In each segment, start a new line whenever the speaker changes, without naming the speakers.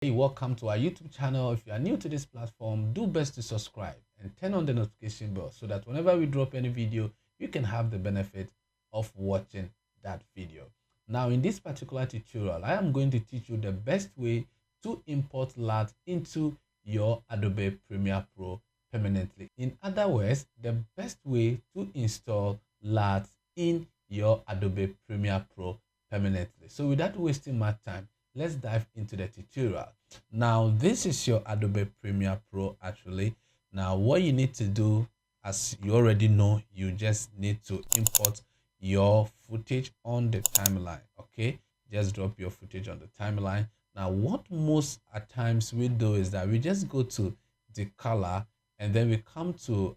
Hey, welcome to our YouTube channel. If you are new to this platform, do best to subscribe and turn on the notification bell so that whenever we drop any video, you can have the benefit of watching that video. Now, in this particular tutorial, I am going to teach you the best way to import LUTs into your Adobe Premiere Pro permanently. In other words, the best way to install LUTs in your Adobe Premiere Pro permanently. So without wasting my time, let's dive into the tutorial. Now, this is your Adobe Premiere Pro actually. Now, what you need to do, as you already know, you just need to import your footage on the timeline. Okay, just drop your footage on the timeline. Now, what most at times we do is that we just go to the color and then we come to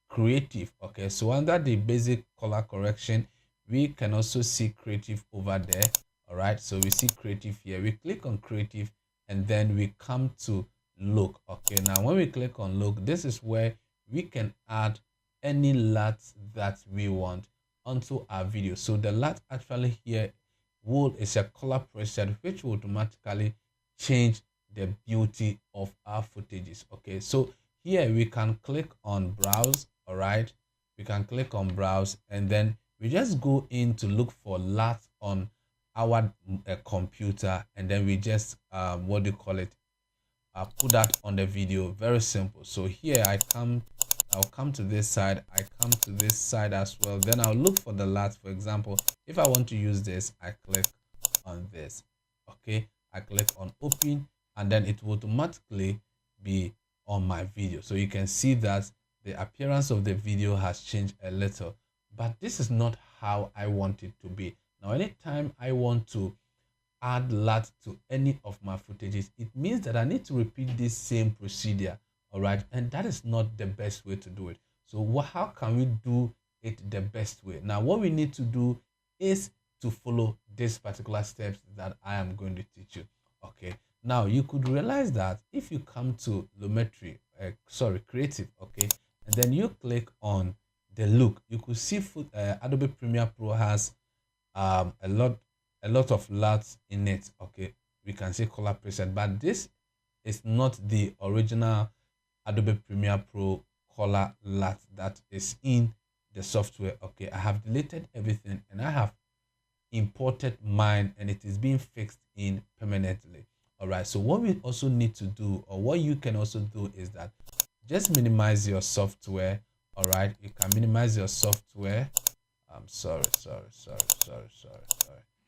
creative. Okay, so under the basic color correction, we can also see creative over there. All right, so we see creative here. We click on creative and then we come to look. Okay, now when we click on look, this is where we can add any LUTs that we want onto our video. So the LUT actually here is a color preset which will automatically change the beauty of our footages. Okay, so here we can click on browse. All right, we can click on browse and then we just go in to look for LUTs on our computer, and then we just what do you call it, put that on the video. Very simple. So here I'll come to this side, I come to this side as well, then I'll look for the LUT. For example, if I want to use this, I click on this. Okay, I click on open and then it will automatically be on my video. So you can see that the appearance of the video has changed a little, but this is not how I want it to be. Now, anytime I want to add LUT to any of my footages, it means that I need to repeat this same procedure. All right, and that is not the best way to do it. So how can we do it the best way? Now, what we need to do is to follow these particular steps that I am going to teach you. Okay, now you could realize that if you come to creative, okay, and then you click on the look, you could see Adobe Premiere Pro has a lot of LUTs in it. Okay, we can see color preset, but this is not the original Adobe Premiere Pro color LUT that is in the software. Okay, I have deleted everything and I have imported mine and it is being fixed in permanently. All right, so what we also need to do, or what you can also do, is that just minimize your software. All right, you can minimize your software. I'm sorry.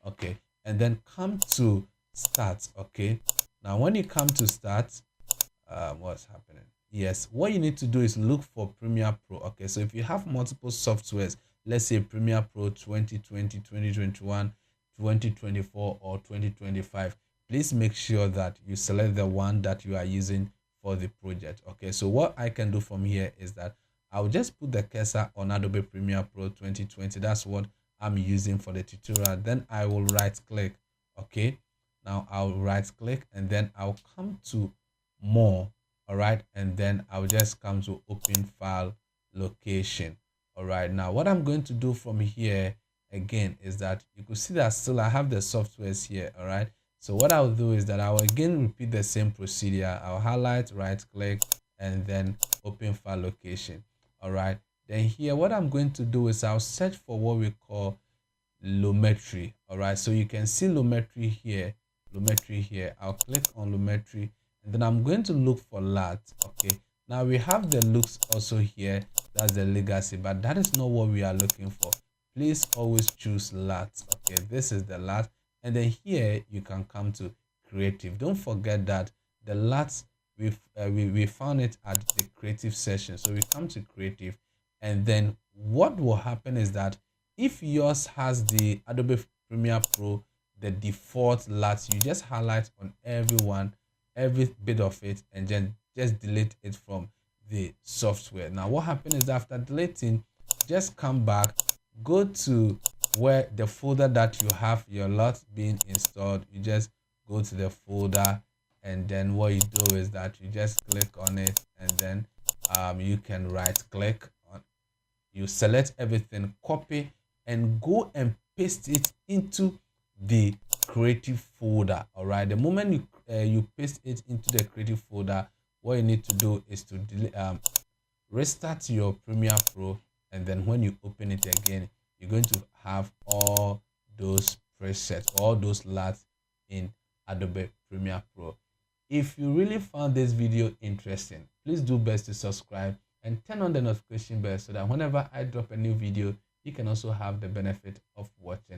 Okay, and then come to start. Okay, now when you come to start, what's happening? Yes, what you need to do is look for Premiere Pro. Okay, so if you have multiple softwares, let's say Premiere Pro 2020, 2021, 2024, or 2025, please make sure that you select the one that you are using for the project. Okay, so what I can do from here is that I'll just put the cursor on Adobe Premiere Pro 2020. That's what I'm using for the tutorial. Then I will right click. Okay, now I'll right click and then I'll come to more. All right, and then I'll just come to open file location. All right, now what I'm going to do from here again is that you could see that still I have the softwares here. All right, so what I'll do is that I'll again repeat the same procedure. I'll highlight, right click, and then open file location. All right, then here what I'm going to do is I'll search for what we call Lumetri. All right, so you can see Lumetri here. I'll click on Lumetri and then I'm going to look for LUT. Okay, now we have the looks also here. That's the legacy, but that is not what we are looking for. Please always choose LUT. Okay, this is the LUT, and then here you can come to creative. Don't forget that the LUTs we found it at the creative session. So we come to creative, and then what will happen is that if yours has the Adobe Premiere Pro, the default LUTs, you just highlight on every bit of it and then just delete it from the software. Now what happens is after deleting, just come back, go to where the folder that you have your LUT being installed. You just go to the folder, and then what you do is that you just click on it, and then you can right click on, you select everything, copy, and go and paste it into the creative folder. All right, the moment you paste it into the creative folder, what you need to do is to restart your Premiere Pro, and then when you open it again, you're going to have all those presets, all those LUTs in Adobe Premiere Pro. If you really found this video interesting, please do best to subscribe and turn on the notification bell so that whenever I drop a new video, you can also have the benefit of watching